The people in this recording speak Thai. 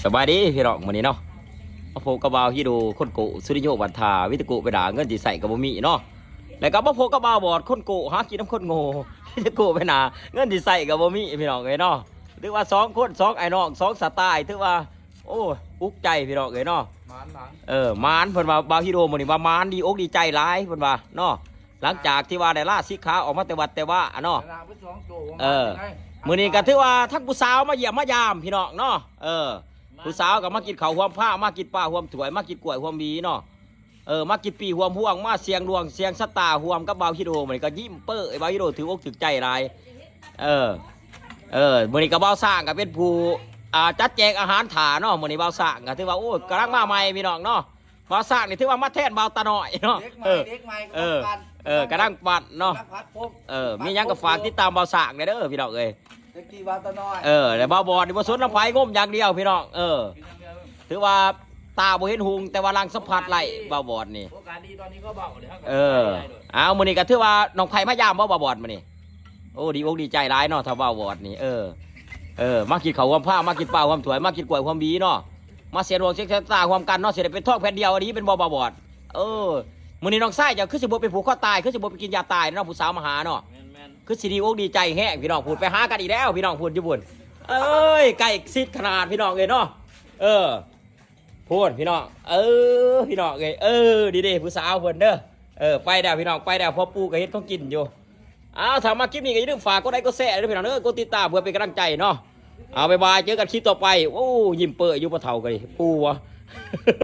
สบายดีพี่น้องวันนี้เนาะมาพบกับบ่าวฮิโดคนโกสุริโยบันทาวิตกุไปด่าเงินที่ใส่กับบ่มีเนาะแล้วก็มาพบกับบ่าวบอดคนโกหากินน้ำคนโง่วิตกุไปด่าเงินที่ใส่กับบ่มีพี่น้องเลยเนาะถือว่า2 คน2ไอ้น้อง2สไตล์ถือว่าโอ้อุกใจพี่น้องเลยเนาะมานเพิ่นว่าบ่าวฮิโดมื้อนี้ว่ามานดีอกดีใจหลายเพิ่นว่าเนาะหลังจากที่ว่าได้ลาสิกขาออกมาแต่วัดแต่ว่าเนาะมื้อนี้ก็ถือว่าทั้งผู้สาวมาเยี่ยมมายามพี่น้องเนาะผู้สาวก็มากินข้าวห่วมผ้ามากินปลาห่วมถวยมากินกล้วยห่วมบีเนาะมากินปีห่วมห่วงมาเสียงดวงเสียงสตาห่วมกับบ่าวฮิโดมื้อนี้ก็ยิ้มเป้อไอ้บ่าวฮิโดถืออกถือใจหลายมื้อนี้ก็บ่าวสร้างก็เป็นผู้จัดแจงอาหารถาเนาะมื้อนี้บ่าวสร้างก็ถือว่าโอ้กำลังมาใหม่พี่น้องเนาะบ่าวสร้างนี่ถือว่ามาแทนบ่าวตาน้อยเนาะกำลังปัดเนาะมีหยังก็ฝากติดตามบ่าวสร้างเด้อพี่น้องเอ้ยแต่บ่าวบอดนี่บ่สนน้ำไผงมอย่างเดียวพี่น้องถือว่าตาบ่เห็นหุงแต่ว่าลังสัมผัสไหลบ่าวบอดนี่โอกาสดีตอนนี้ก็เบาเลยครับเอามื้อนี้ก็ถือว่าน้องไผมายามบ่บ่าวบอดมื้อนี้โอ้ดีอกดีใจหลายเนาะถ้าบ่าวบอดนี่มากินข้าวห่วมผ้ามากินปลาห่วมถวยมากินกล้วยห่วมบีเนาะมาเสียดวงเสียงตาห่วมกันเนาะสิได้เป็นทองแผ่นเดียวอันนี้เป็นบ่าวบอดมื้อนี้น้องชายจะคือสิบ่ไปผูกคอตายคือสิบ่ไปกินยาตายเนาะผู้สาวมาหาเนาะคือสิดีอกดีใจแห้งพี่น้องพูดไปหากันอีกแล้วพี่น้องพูดอยู่บุญไก่ซิดขนาดพี่น้องเลยเนาะพูดพี่น้องพี่น้องเลยดีๆผู้สาวเพิ่นเด้อไปแล้วพี่น้องไปแล้วพอปูก็เฮ็ดของกินอยู่ถ้ามาคลิปนี้ก็อย่าลืมฝากกดไลค์กดแชร์ด้วยพี่น้องกดติดตามเพื่อเป็นกำลังใจเนาะบ๊ายบายเจอกันคลิปต่อไปโอ้ยิ้มเปื่อยอยู่บ่เท่ากันปูวะ